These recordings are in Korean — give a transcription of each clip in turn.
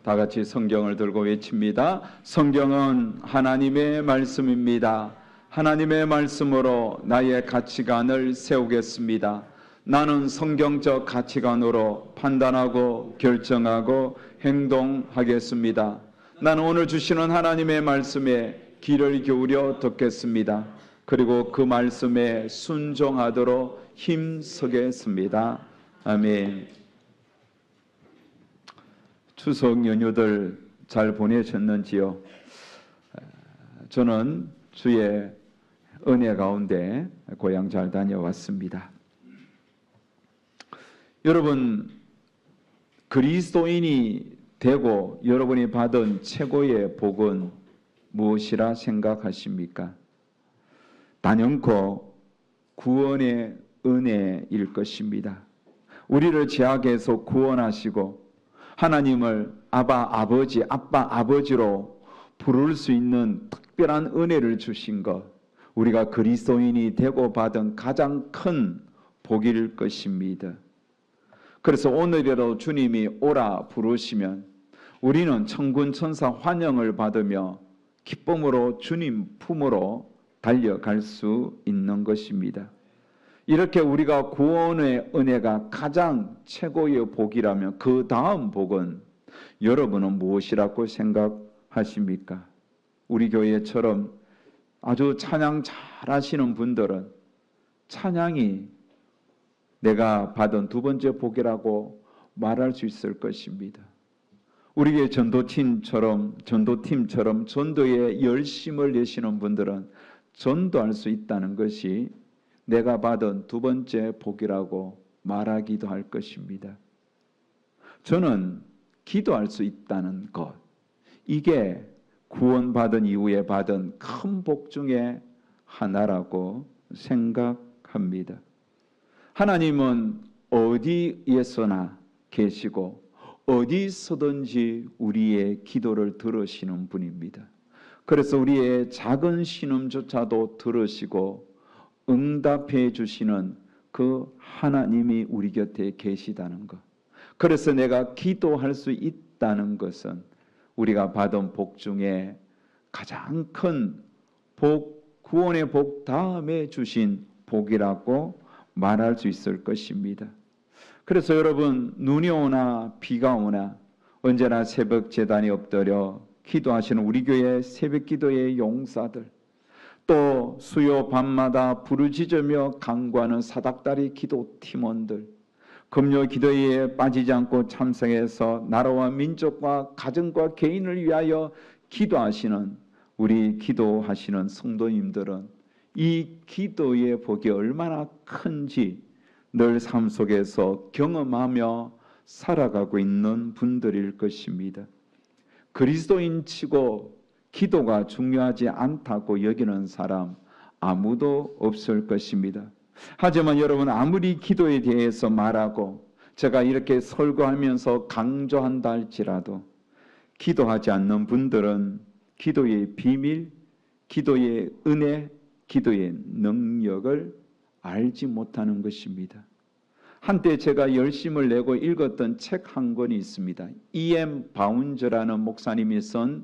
다 같이 성경을 들고 외칩니다. 성경은 하나님의 말씀입니다. 하나님의 말씀으로 나의 가치관을 세우겠습니다. 나는 성경적 가치관으로 판단하고 결정하고 행동하겠습니다. 나는 오늘 주시는 하나님의 말씀에 귀를 기울여 듣겠습니다. 그리고 그 말씀에 순종하도록 힘쓰겠습니다. 아멘. 추석 연휴들 잘 보내셨는지요? 저는 주의 은혜 가운데 고향 잘 다녀왔습니다. 여러분, 그리스도인이 되고 여러분이 받은 최고의 복은 무엇이라 생각하십니까? 단연코 구원의 은혜일 것입니다. 우리를 죄악에서 구원하시고 하나님을 아버지, 아빠, 아버지로 부를 수 있는 특별한 은혜를 주신 것, 우리가 그리스도인이 되고 받은 가장 큰 복일 것입니다. 그래서 오늘이라도 주님이 오라 부르시면 우리는 천군 천사 환영을 받으며 기쁨으로 주님 품으로 달려갈 수 있는 것입니다. 이렇게 우리가 구원의 은혜가 가장 최고의 복이라면 그 다음 복은 여러분은 무엇이라고 생각하십니까? 우리 교회처럼 아주 찬양 잘하시는 분들은 찬양이 내가 받은 두 번째 복이라고 말할 수 있을 것입니다. 우리 교회 전도팀처럼 전도에 열심을 내시는 분들은 전도할 수 있다는 것이 내가 받은 두 번째 복이라고 말하기도 할 것입니다. 저는 기도할 수 있다는 것, 이게 구원받은 이후에 받은 큰 복 중에 하나라고 생각합니다. 하나님은 어디에서나 계시고 어디서든지 우리의 기도를 들으시는 분입니다. 그래서 우리의 작은 신음조차도 들으시고 응답해 주시는 그 하나님이 우리 곁에 계시다는 것. 그래서 내가 기도할 수 있다는 것은 우리가 받은 복 중에 가장 큰 복, 구원의 복 다음에 주신 복이라고 말할 수 있을 것입니다. 그래서 여러분, 눈이 오나 비가 오나 언제나 새벽 제단에 엎드려 기도하시는 우리 교회 새벽 기도의 용사들, 또 수요 밤마다 부르짖으며 간구하는 사닥다리 기도 팀원들, 금요 기도회에 빠지지 않고 참석해서 나라와 민족과 가정과 개인을 위하여 기도하시는 우리 기도하시는 성도님들은 이 기도의 복이 얼마나 큰지 늘 삶 속에서 경험하며 살아가고 있는 분들일 것입니다. 그리스도인치고 기도가 중요하지 않다고 여기는 사람 아무도 없을 것입니다. 하지만 여러분, 아무리 기도에 대해서 말하고 제가 이렇게 설교하면서 강조한다 할지라도 기도하지 않는 분들은 기도의 비밀, 기도의 은혜, 기도의 능력을 알지 못하는 것입니다. 한때 제가 열심을 내고 읽었던 책 한 권이 있습니다. E.M. 바운저라는 목사님이 쓴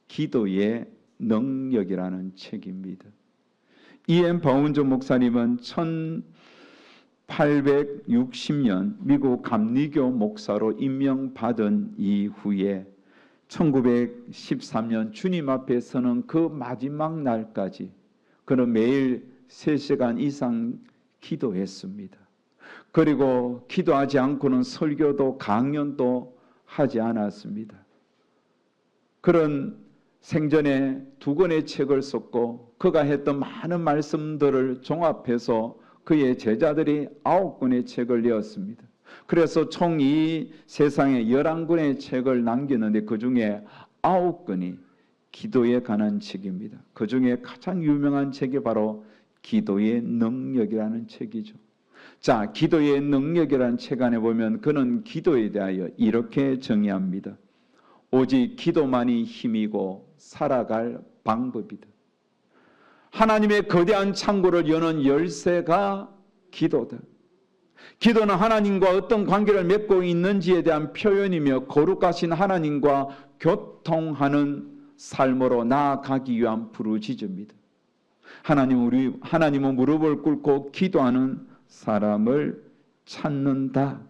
기도의 능력이라는 책입니다. E.M. 바운저 목사님은 1860년 미국 감리교 목사로 임명받은 이후에 1913년 주님 앞에 서는 그 마지막 날까지 그는 매일 3시간 이상 기도했습니다. 그리고 기도하지 않고는 설교도 강연도 하지 않았습니다. 그런 생전에 2권의 책을 썼고 그가 했던 많은 말씀들을 종합해서 그의 제자들이 9권의 책을 내었습니다. 그래서 총 이 세상에 11권의 책을 남겼는데 그 중에 9권이 기도에 관한 책입니다. 그 중에 가장 유명한 책이 바로 기도의 능력이라는 책이죠. 자, 기도의 능력이라는 책 안에 보면 그는 기도에 대하여 이렇게 정의합니다. 오직 기도만이 힘이고 살아갈 방법이다. 하나님의 거대한 창고를 여는 열쇠가 기도다. 기도는 하나님과 어떤 관계를 맺고 있는지에 대한 표현이며 거룩하신 하나님과 교통하는 삶으로 나아가기 위한 부르짖음입니다. 하나님은 무릎을 꿇고 기도하는 사람을 찾는다.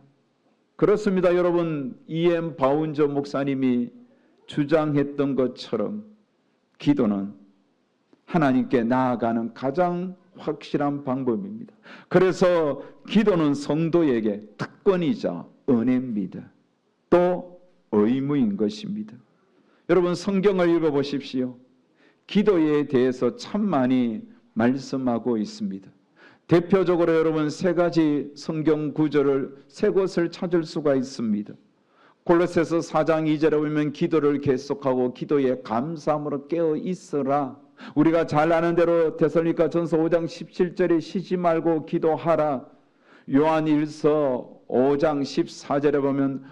그렇습니다. 여러분, E.M. 바운저 목사님이 주장했던 것처럼 기도는 하나님께 나아가는 가장 확실한 방법입니다. 그래서 기도는 성도에게 특권이자 은혜입니다. 또 의무인 것입니다. 여러분, 성경을 읽어보십시오. 기도에 대해서 참 많이 말씀하고 있습니다. 대표적으로 여러분 세 가지 성경 구절을 세 곳을 찾을 수가 있습니다. 골로새서 4장 2절에 보면 기도를 계속하고 기도에 감사함으로 깨어 있어라. 우리가 잘 아는 대로 데살로니가전서 5장 17절에 쉬지 말고 기도하라. 요한일서 5장 14절에 보면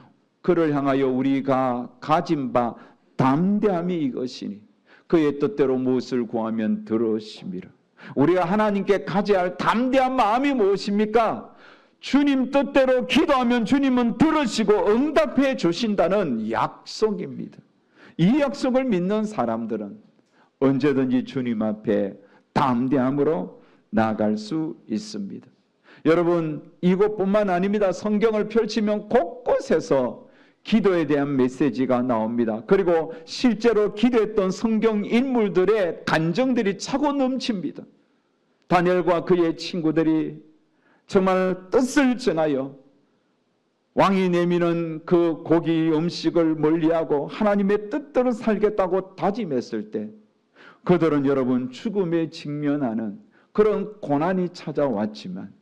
그를 향하여 우리가 가진 바 담대함이 이것이니 그의 뜻대로 무엇을 구하면 들으심이라. 우리가 하나님께 가져야 할 담대한 마음이 무엇입니까? 주님 뜻대로 기도하면 주님은 들으시고 응답해 주신다는 약속입니다. 이 약속을 믿는 사람들은 언제든지 주님 앞에 담대함으로 나아갈 수 있습니다. 여러분, 이것뿐만 아닙니다. 성경을 펼치면 곳곳에서 기도에 대한 메시지가 나옵니다. 그리고 실제로 기도했던 성경 인물들의 간정들이 차고 넘칩니다. 다니엘과 그의 친구들이 정말 뜻을 정하여 왕이 내미는 그 고기 음식을 멀리하고 하나님의 뜻대로 살겠다고 다짐했을 때 그들은 여러분 죽음에 직면하는 그런 고난이 찾아왔지만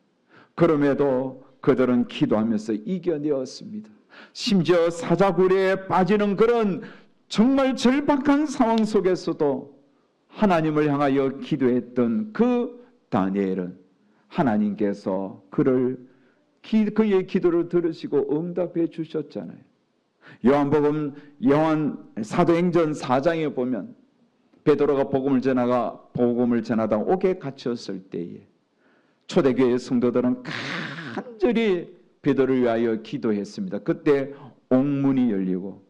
그럼에도 그들은 기도하면서 이겨내었습니다. 심지어 사자굴에 빠지는 그런 정말 절박한 상황 속에서도 하나님을 향하여 기도했던 그 다니엘은 하나님께서 그의 기도를 들으시고 응답해 주셨잖아요. 요한 사도행전 4장에 보면 베드로가 복음을 전하다 옥에 갇혔을 때에 초대교회 성도들은 간절히 베드로를 위하여 기도했습니다. 그때 옥문이 열리고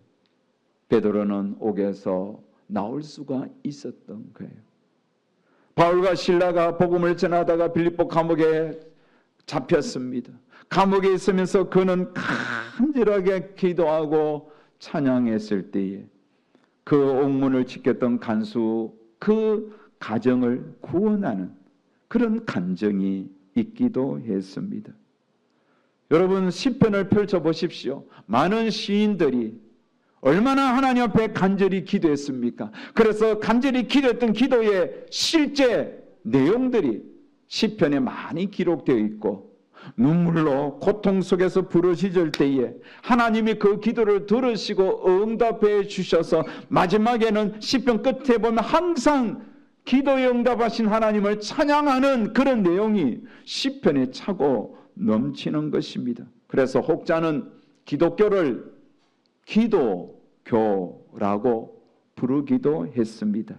베드로는 옥에서 나올 수가 있었던 거예요. 바울과 실라가 복음을 전하다가 빌립보 감옥에 잡혔습니다. 감옥에 있으면서 그는 간절하게 기도하고 찬양했을 때에 그 옥문을 지켰던 간수 그 가정을 구원하는 그런 감정이 있기도 했습니다. 여러분, 시편을 펼쳐보십시오. 많은 시인들이 얼마나 하나님 앞에 간절히 기도했습니까? 그래서 간절히 기도했던 기도의 실제 내용들이 시편에 많이 기록되어 있고 눈물로 고통 속에서 부르짖을 때에 하나님이 그 기도를 들으시고 응답해 주셔서 마지막에는 시편 끝에 보면 항상 기도에 응답하신 하나님을 찬양하는 그런 내용이 시편에 차고 넘치는 것입니다. 그래서 혹자는 기독교를 기도교라고 부르기도 했습니다.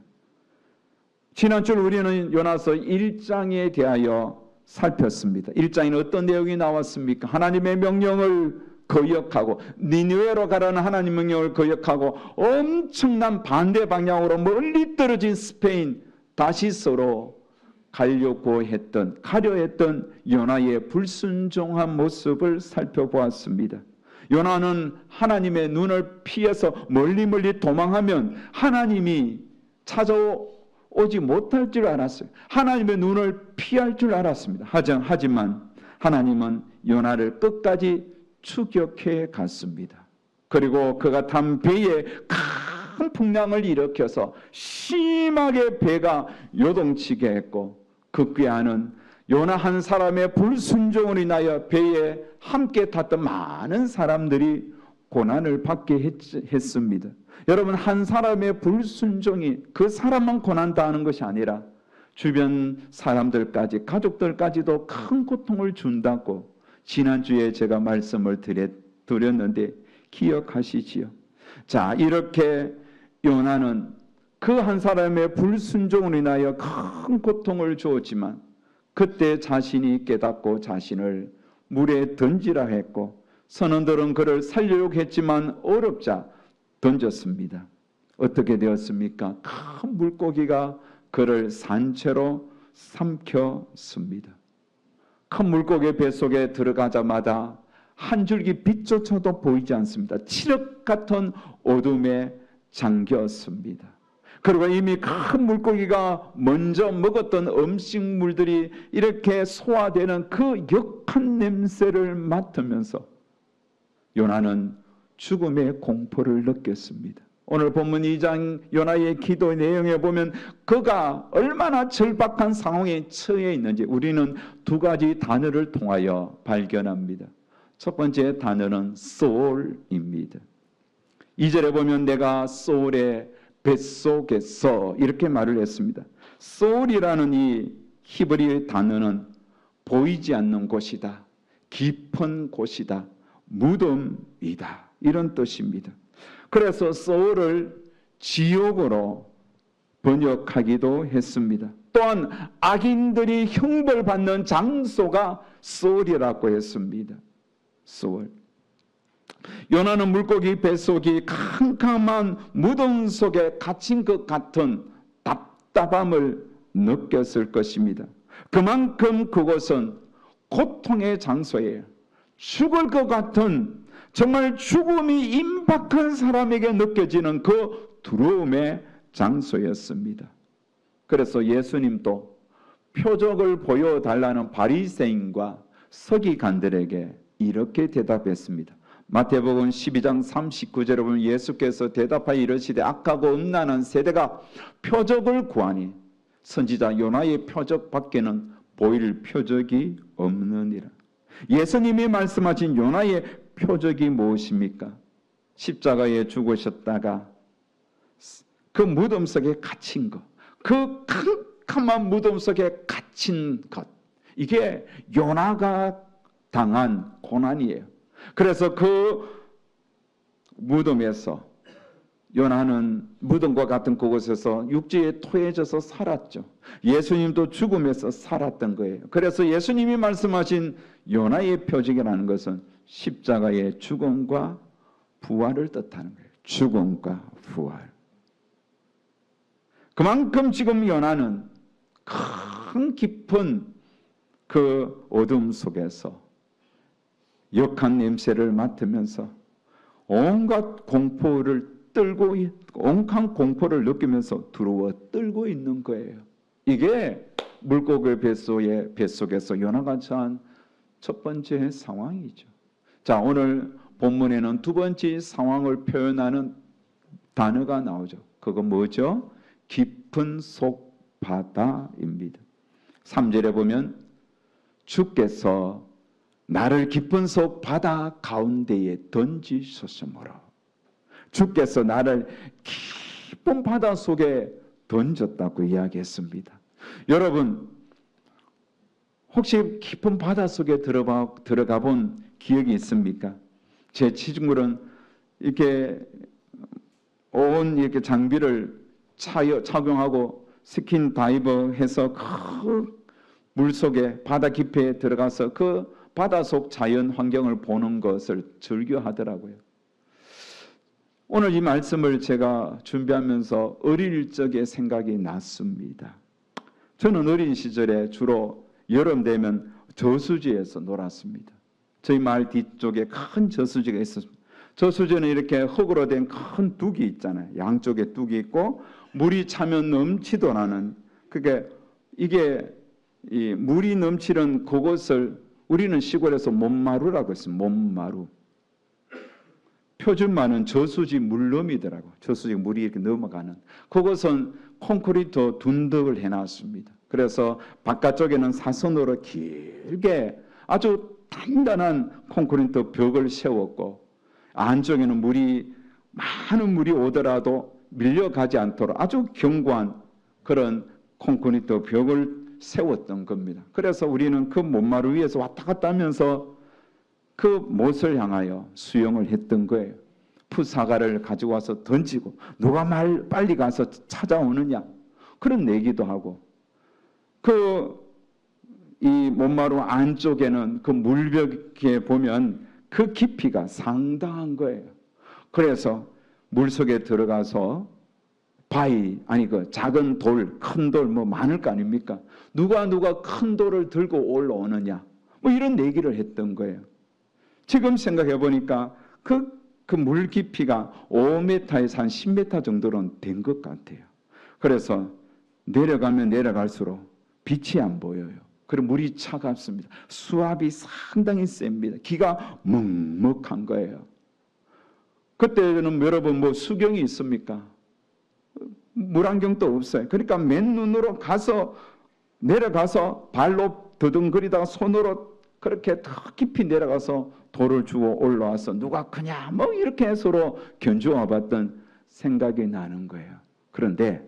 지난주 우리는 요나서 1장에 대하여 살폈습니다. 1장에는 어떤 내용이 나왔습니까? 하나님의 명령을 거역하고 니느웨로 가라는 하나님의 명령을 거역하고 엄청난 반대 방향으로 멀리 떨어진 스페인 다시스로 가려 했던 요나의 불순종한 모습을 살펴보았습니다. 요나는 하나님의 눈을 피해서 멀리 도망하면 하나님이 찾아오지 못할 줄 알았어요. 하나님의 눈을 피할 줄 알았습니다. 하지만 하나님은 요나를 끝까지 추격해 갔습니다. 그리고 그가 탄 배에 큰 풍랑을 일으켜서 심하게 배가 요동치게 했고 그 꾀하는 요나 한 사람의 불순종으로 인하여 배에 함께 탔던 많은 사람들이 고난을 받게 했습니다. 여러분, 한 사람의 불순종이 그 사람만 고난당하는 것이 아니라 주변 사람들까지 가족들까지도 큰 고통을 준다고 지난주에 제가 말씀을 드렸는데 기억하시지요? 자, 이렇게 요나는 그 한 사람의 불순종으로 인하여 큰 고통을 주었지만 그때 자신이 깨닫고 자신을 물에 던지라 했고 선원들은 그를 살리려고 했지만 어렵자 던졌습니다. 어떻게 되었습니까? 큰 물고기가 그를 산채로 삼켰습니다. 큰 물고기 뱃속에 들어가자마자 한 줄기 빛조차도 보이지 않습니다. 칠흑 같은 어둠에 잠겼습니다. 그리고 이미 큰 물고기가 먼저 먹었던 음식물들이 이렇게 소화되는 그 역한 냄새를 맡으면서 요나는 죽음의 공포를 느꼈습니다. 오늘 본문 2장 요나의 기도의 내용에 보면 그가 얼마나 절박한 상황에 처해 있는지 우리는 두 가지 단어를 통하여 발견합니다. 첫 번째 단어는 소울입니다. 2절에 보면 내가 소울의 뱃속에서 이렇게 말을 했습니다. 소울이라는 이 히브리 단어는 보이지 않는 곳이다, 깊은 곳이다, 무덤이다 이런 뜻입니다. 그래서 소울을 지옥으로 번역하기도 했습니다. 또한 악인들이 형벌받는 장소가 소울이라고 했습니다. 소울. 요나는 물고기 뱃속이 캄캄한 무덤 속에 갇힌 것 같은 답답함을 느꼈을 것입니다. 그만큼 그곳은 고통의 장소예요. 죽을 것 같은 정말 죽음이 임박한 사람에게 느껴지는 그 두려움의 장소였습니다. 그래서 예수님도 표적을 보여달라는 바리새인과 서기관들에게 이렇게 대답했습니다. 마태복음 12장 39절에 보면 예수께서 대답하여 이르시되 악하고 음란한 세대가 표적을 구하니 선지자 요나의 표적 밖에는 보일 표적이 없느니라. 예수님이 말씀하신 요나의 표적이 무엇입니까? 십자가에 죽으셨다가 그 무덤 속에 갇힌 것, 그 캄캄한 무덤 속에 갇힌 것, 이게 요나가 당한 고난이에요. 그래서 그 무덤에서 요나는 무덤과 같은 그곳에서 육지에 토해져서 살았죠. 예수님도 죽음에서 살았던 거예요. 그래서 예수님이 말씀하신 요나의 표적이라는 것은 십자가의 죽음과 부활을 뜻하는 거예요. 죽음과 부활. 그만큼 지금 요나는 큰 깊은 그 어둠 속에서 역한 냄새를 맡으면서 온갖 공포를 느끼면서 두려워 떨고 있는 거예요. 이게 물고기 뱃속에서 요나가 처한 첫 번째 상황이죠. 자, 오늘 본문에는 두 번째 상황을 표현하는 단어가 나오죠. 그건 뭐죠? 깊은 속 바다입니다. 3절에 보면 주께서 나를 깊은 속 바다 가운데에 던지셨으므로, 주께서 나를 깊은 바다 속에 던졌다고 이야기했습니다. 여러분 혹시 깊은 바다 속에 들어가 본 기억이 있습니까? 제 친구는 이렇게 온 이렇게 장비를 착용하고 스킨 다이버 해서 그 물속에 바다 깊이에 들어가서 그 바다 속 자연 환경을 보는 것을 즐겨 하더라고요. 오늘 이 말씀을 제가 준비하면서 어릴 적의 생각이 났습니다. 저는 어린 시절에 주로 여름 되면 저수지에서 놀았습니다. 저희 마을 뒤쪽에 큰 저수지가 있었습니다. 저수지는 이렇게 흙으로 된 큰 둑이 있잖아요. 양쪽에 둑이 있고 물이 차면 넘치도라는, 이게 이 물이 넘치는 그곳을 우리는 시골에서 못마루라고 했어요. 못마루. 표준말은 저수지 물넘이더라고. 저수지 물이 이렇게 넘어가는. 그것은 콘크리트 둔덕을 해놨습니다. 그래서 바깥쪽에는 사선으로 길게 아주 단단한 콘크리트 벽을 세웠고, 안쪽에는 많은 물이 오더라도 밀려가지 않도록 아주 견고한 그런 콘크리트 벽을 세웠던 겁니다. 그래서 우리는 그 못마루 위에서 왔다 갔다 하면서 그 못을 향하여 수영을 했던 거예요. 풋사과를 가지고 와서 던지고 누가 빨리 가서 찾아오느냐 그런 내기도 하고, 그 이 못마루 안쪽에는 그 물벽에 보면 그 깊이가 상당한 거예요. 그래서 물속에 들어가서 그 작은 돌, 큰 돌 뭐 많을 거 아닙니까? 누가 큰 돌을 들고 올라오느냐, 뭐 이런 얘기를 했던 거예요. 지금 생각해 보니까 그 물 깊이가 5m에서 한 10m 정도는 된 것 같아요. 그래서 내려가면 내려갈수록 빛이 안 보여요. 그리고 물이 차갑습니다. 수압이 상당히 셉니다. 기가 먹먹한 거예요. 그때는 여러분 뭐 수경이 있습니까? 물안경도 없어요. 그러니까 맨눈으로 내려가서 발로 더듬거리다가 손으로 그렇게 더 깊이 내려가서 돌을 주워 올라와서 누가 크냐 뭐 이렇게 서로 견주어 봤던 생각이 나는 거예요. 그런데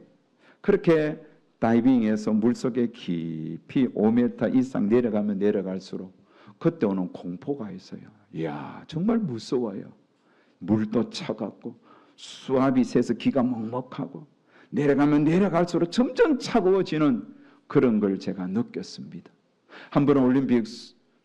그렇게 다이빙해서 물속에 깊이 5m 이상 내려가면 내려갈수록 그때 오는 공포가 있어요. 이야, 정말 무서워요. 물도 차갑고 수압이 세서 기가 먹먹하고 내려가면 내려갈수록 점점 차가워지는 그런 걸 제가 느꼈습니다. 한 번은 올림픽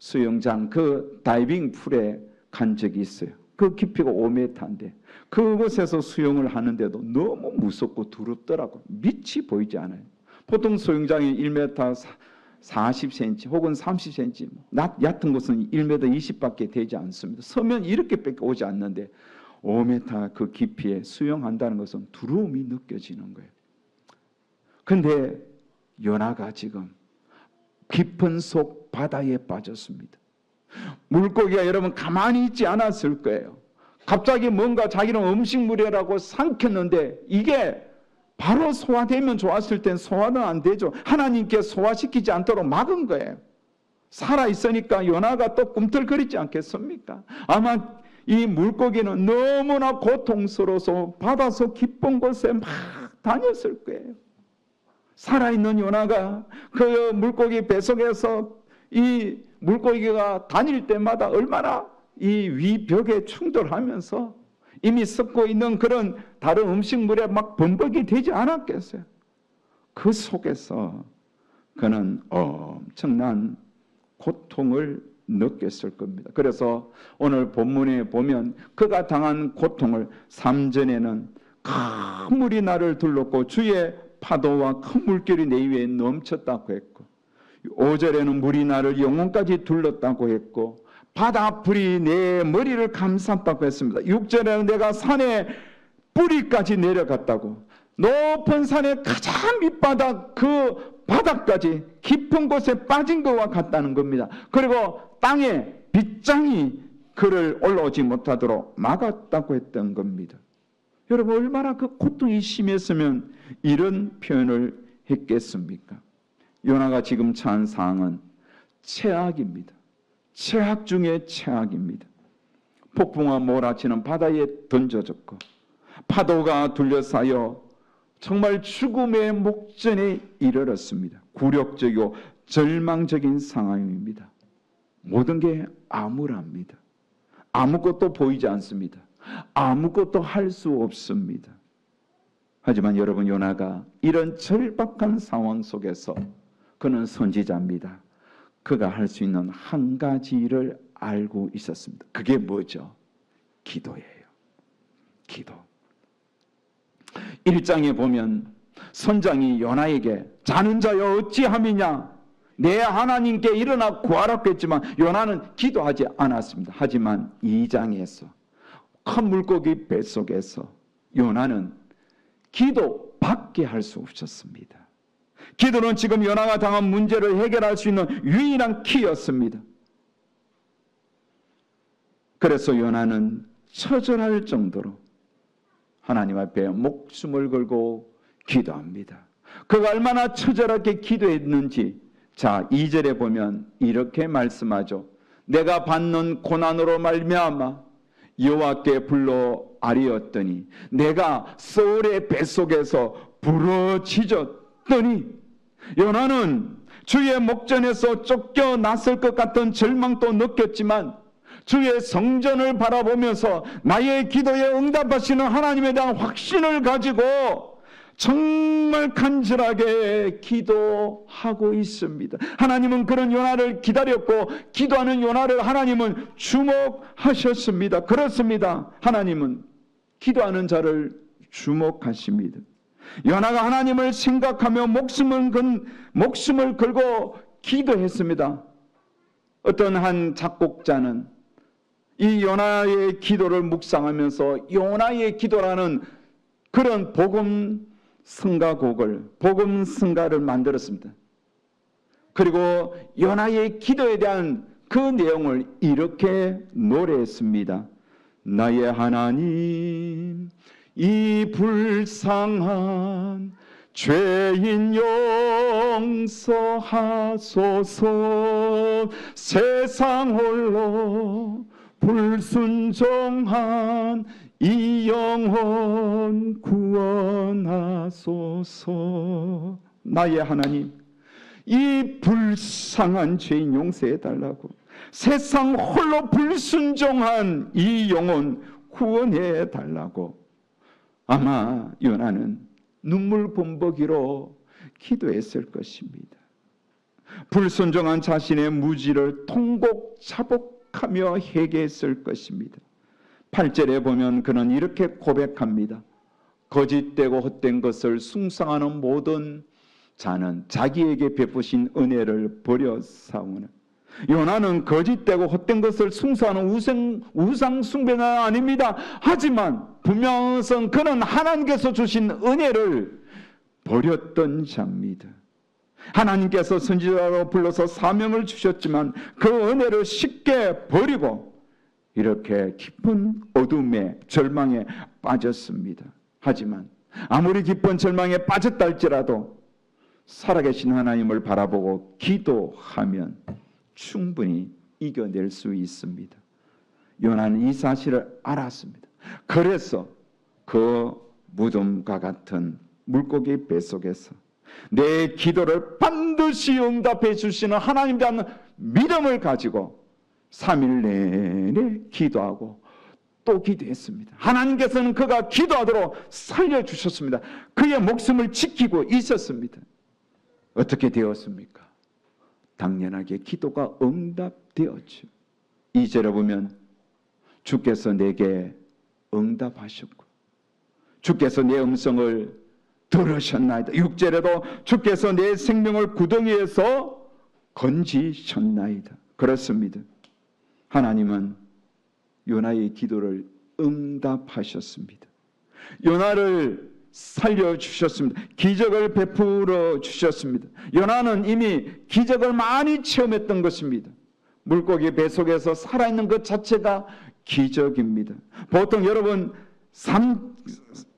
수영장 그 다이빙 풀에 간 적이 있어요. 그 깊이가 5m인데 그곳에서 수영을 하는데도 너무 무섭고 두렵더라고요. 밑이 보이지 않아요. 보통 수영장이 1m 40cm 혹은 30cm, 얕은 곳은 1m 20밖에 되지 않습니다. 서면 이렇게밖에 오지 않는데 5m 그 깊이에 수영한다는 것은 두려움이 느껴지는 거예요. 그런데 요나가 지금 깊은 속 바다에 빠졌습니다. 물고기가 여러분 가만히 있지 않았을 거예요. 갑자기 뭔가 자기는 음식물이라고 삼켰는데 이게 바로 소화되면 좋았을 땐 소화는 안 되죠. 하나님께 소화시키지 않도록 막은 거예요. 살아있으니까 요나가 또 꿈틀거리지 않겠습니까? 아마 이 물고기는 너무나 고통스러워서 바다속 깊은 곳에 막 다녔을 거예요. 살아있는 요나가 그 물고기 뱃속에서 이 물고기가 다닐 때마다 얼마나 이 위벽에 충돌하면서 이미 썩고 있는 그런 다른 음식물에 막 범벅이 되지 않았겠어요. 그 속에서 그는 엄청난 고통을 느꼈을 겁니다. 그래서 오늘 본문에 보면 그가 당한 고통을 3절에는 큰 물이 나를 둘렀고 주의 파도와 큰 물결이 내 위에 넘쳤다고 했고 5절에는 물이 나를 영혼까지 둘렀다고 했고 바다불이 내 머리를 감쌌다고 했습니다. 6절에는 내가 산의 뿌리까지 내려갔다고, 높은 산의 가장 밑바닥 그 바닥까지 깊은 곳에 빠진 것과 같다는 겁니다. 그리고 땅에 빗장이 그를 올라오지 못하도록 막았다고 했던 겁니다. 여러분 얼마나 그 고통이 심했으면 이런 표현을 했겠습니까? 요나가 지금 처한 상황은 최악입니다. 최악 중에 최악입니다. 폭풍과 몰아치는 바다에 던져졌고 파도가 둘러싸여 정말 죽음의 목전에 이르렀습니다. 굴욕적이고 절망적인 상황입니다. 모든 게 암울합니다. 아무것도 보이지 않습니다. 아무것도 할 수 없습니다. 하지만 여러분 요나가 이런 절박한 상황 속에서 그는 선지자입니다. 그가 할 수 있는 한 가지 일을 알고 있었습니다. 그게 뭐죠? 기도예요. 기도. 1장에 보면 선장이 요나에게 자는 자여 어찌함이냐 내 하나님께 일어나 구하라고 했지만 요나는 기도하지 않았습니다. 하지만 2장에서 큰 물고기 뱃속에서 요나는 기도밖에 할 수 없었습니다. 기도는 지금 요나가 당한 문제를 해결할 수 있는 유일한 키였습니다. 그래서 요나는 처절할 정도로 하나님 앞에 목숨을 걸고 기도합니다. 그가 얼마나 처절하게 기도했는지 자 2절에 보면 이렇게 말씀하죠. 내가 받는 고난으로 말미암아 여호와께 불러 아뢰었더니 내가 서울의 뱃속에서 부러지졌더니 요나는 주의 목전에서 쫓겨났을 것 같은 절망도 느꼈지만 주의 성전을 바라보면서 나의 기도에 응답하시는 하나님에 대한 확신을 가지고 정말 간절하게 기도하고 있습니다. 하나님은 그런 요나를 기다렸고 기도하는 요나를 하나님은 주목하셨습니다. 그렇습니다. 하나님은 기도하는 자를 주목하십니다. 요나가 하나님을 생각하며 목숨을 걸고 기도했습니다. 어떤 한 작곡자는 이 요나의 기도를 묵상하면서 요나의 기도라는 그런 복음 성가를 만들었습니다. 그리고 요나의 기도에 대한 그 내용을 이렇게 노래했습니다. 나의 하나님, 이 불쌍한 죄인 용서하소서. 세상 홀로 불순종한 이 영혼 구원하소서. 나의 하나님, 이 불쌍한 죄인 용서해달라고, 세상 홀로 불순종한 이 영혼 구원해달라고. 아마 요나는 눈물 범벅이로 기도했을 것입니다. 불순종한 자신의 무지를 통곡자복하며 회개했을 것입니다. 8절에 보면 그는 이렇게 고백합니다. 거짓되고 헛된 것을 숭상하는 모든 자는 자기에게 베푸신 은혜를 버려 사오는. 요나는 거짓되고 헛된 것을 숭상하는 우상 숭배는 아닙니다. 하지만 분명한 것은 그는 하나님께서 주신 은혜를 버렸던 자입니다. 하나님께서 선지자로 불러서 사명을 주셨지만 그 은혜를 쉽게 버리고 이렇게 깊은 어둠에 절망에 빠졌습니다. 하지만 아무리 깊은 절망에 빠졌다 할지라도 살아계신 하나님을 바라보고 기도하면 충분히 이겨낼 수 있습니다. 요나는 이 사실을 알았습니다. 그래서 그 무덤과 같은 물고기 뱃속에서 내 기도를 반드시 응답해 주시는 하나님에 대한 믿음을 가지고 3일 내내 기도하고 또 기도했습니다. 하나님께서는 그가 기도하도록 살려주셨습니다. 그의 목숨을 지키고 있었습니다. 어떻게 되었습니까? 당연하게 기도가 응답되었죠. 2절에 보면 주께서 내게 응답하셨고 주께서 내 음성을 들으셨나이다. 6절에도 주께서 내 생명을 구덩이에서 건지셨나이다. 그렇습니다. 하나님은 요나의 기도를 응답하셨습니다. 요나를 살려주셨습니다. 기적을 베풀어 주셨습니다. 요나는 이미 기적을 많이 체험했던 것입니다. 물고기 뱃속에서 살아있는 것 자체가 기적입니다. 보통 여러분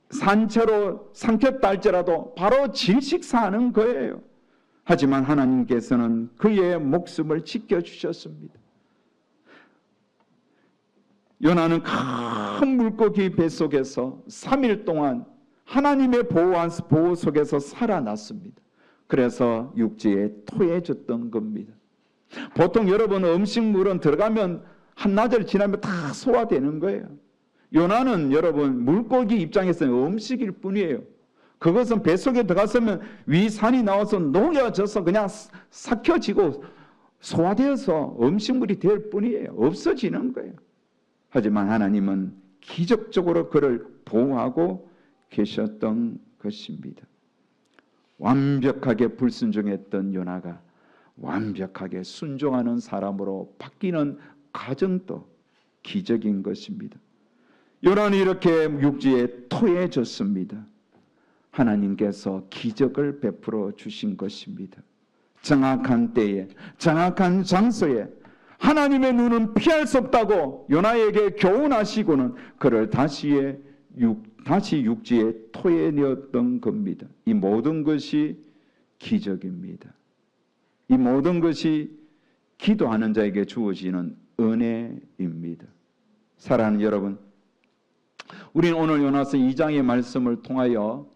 산채로 삼켰다 할지라도 바로 질식사하는 거예요. 하지만 하나님께서는 그의 목숨을 지켜주셨습니다. 요나는 큰 물고기 뱃속에서 3일 동안 하나님의 보호 속에서 살아났습니다. 그래서 육지에 토해졌던 겁니다. 보통 여러분 음식물은 들어가면 한나절 지나면 다 소화되는 거예요. 요나는 여러분 물고기 입장에서는 음식일 뿐이에요. 그것은 뱃속에 들어갔으면 위산이 나와서 녹여져서 그냥 삭혀지고 소화되어서 음식물이 될 뿐이에요. 없어지는 거예요. 하지만 하나님은 기적적으로 그를 보호하고 계셨던 것입니다. 완벽하게 불순종했던 요나가 완벽하게 순종하는 사람으로 바뀌는 과정도 기적인 것입니다. 요나는 이렇게 육지에 토해졌습니다. 하나님께서 기적을 베풀어 주신 것입니다. 정확한 때에 정확한 장소에 하나님의 눈은 피할 수 없다고 요나에게 교훈하시고는 그를 다시 육지에 토해내었던 겁니다. 이 모든 것이 기적입니다. 이 모든 것이 기도하는 자에게 주어지는 은혜입니다. 사랑하는 여러분, 우리는 오늘 요나서 2장의 말씀을 통하여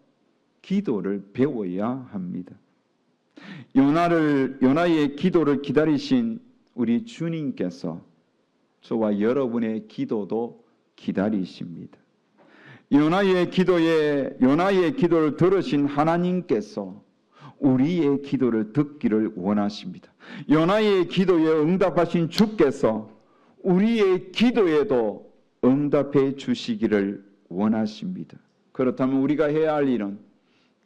기도를 배워야 합니다. 요나의 기도를 기다리신 우리 주님께서 저와 여러분의 기도도 기다리십니다. 요나의 기도를 들으신 하나님께서 우리의 기도를 듣기를 원하십니다. 요나의 기도에 응답하신 주께서 우리의 기도에도 응답해 주시기를 원하십니다. 그렇다면 우리가 해야 할 일은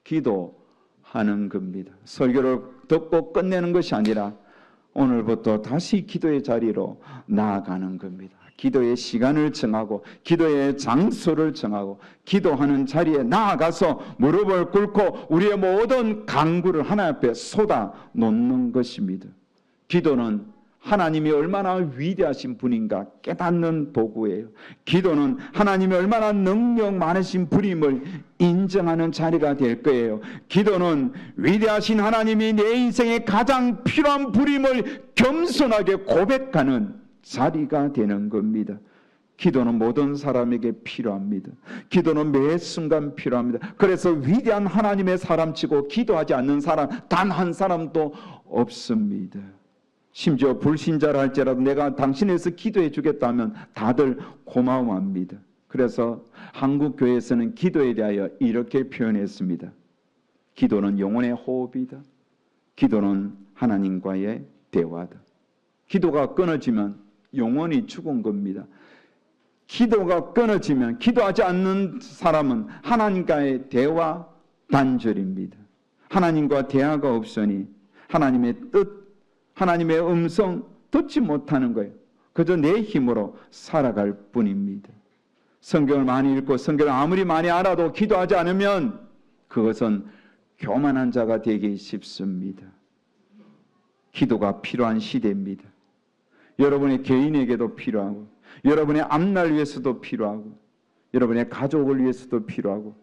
기도하는 겁니다. 설교를 듣고 끝내는 것이 아니라 오늘부터 다시 기도의 자리로 나아가는 겁니다. 기도의 시간을 정하고 기도의 장소를 정하고 기도하는 자리에 나아가서 무릎을 꿇고 우리의 모든 간구를 하나님 앞에 쏟아 놓는 것입니다. 기도는 하나님이 얼마나 위대하신 분인가 깨닫는 도구예요. 기도는 하나님이 얼마나 능력 많으신 분임을 인정하는 자리가 될 거예요. 기도는 위대하신 하나님이 내 인생에 가장 필요한 분임을 겸손하게 고백하는 자리가 되는 겁니다. 기도는 모든 사람에게 필요합니다. 기도는 매 순간 필요합니다. 그래서 위대한 하나님의 사람치고 기도하지 않는 사람 단 한 사람도 없습니다. 심지어 불신자라 할지라도 내가 당신에서 기도해 주겠다면 다들 고마워합니다. 그래서 한국 교회에서는 기도에 대하여 이렇게 표현했습니다. 기도는 영혼의 호흡이다. 기도는 하나님과의 대화다. 기도가 끊어지면 영혼이 죽은 겁니다. 기도가 끊어지면 기도하지 않는 사람은 하나님과의 대화 단절입니다. 하나님과 대화가 없으니 하나님의 뜻, 하나님의 음성 듣지 못하는 거예요. 그저 내 힘으로 살아갈 뿐입니다. 성경을 많이 읽고 성경을 아무리 많이 알아도 기도하지 않으면 그것은 교만한 자가 되기 쉽습니다. 기도가 필요한 시대입니다. 여러분의 개인에게도 필요하고 여러분의 앞날 위해서도 필요하고 여러분의 가족을 위해서도 필요하고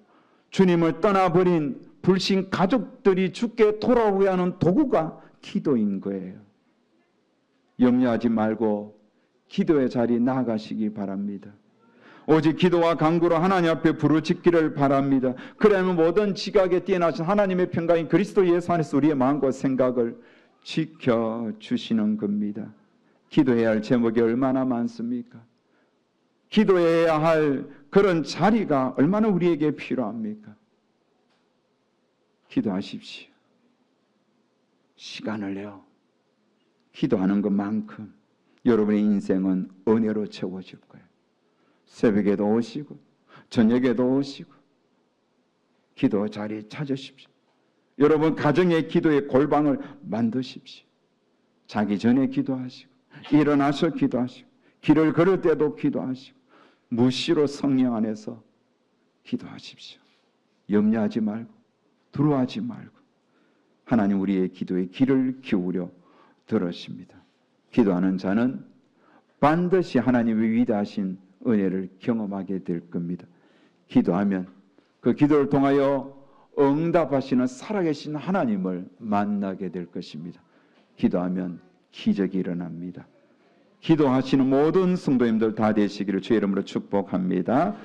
주님을 떠나버린 불신 가족들이 주께 돌아오게 하는 도구가 기도인 거예요. 염려하지 말고 기도의 자리에 나아가시기 바랍니다. 오직 기도와 간구로 하나님 앞에 부르짖기를 바랍니다. 그러면 모든 지각에 뛰어나신 하나님의 평강이 그리스도 예수 안에서 우리의 마음과 생각을 지켜주시는 겁니다. 기도해야 할 제목이 얼마나 많습니까? 기도해야 할 그런 자리가 얼마나 우리에게 필요합니까? 기도하십시오. 시간을 내어 기도하는 것만큼 여러분의 인생은 은혜로 채워질 거예요. 새벽에도 오시고 저녁에도 오시고 기도 자리 찾으십시오. 여러분 가정의 기도의 골방을 만드십시오. 자기 전에 기도하시고 일어나서 기도하시고 길을 걸을 때도 기도하시고 무시로 성령 안에서 기도하십시오. 염려하지 말고 두려워하지 말고 하나님 우리의 기도에 귀를 기울여 들으십니다. 기도하는 자는 반드시 하나님의 위대하신 은혜를 경험하게 될 겁니다. 기도하면 그 기도를 통하여 응답하시는 살아계신 하나님을 만나게 될 것입니다. 기도하면 기적이 일어납니다. 기도하시는 모든 성도님들 다 되시기를 주의 이름으로 축복합니다.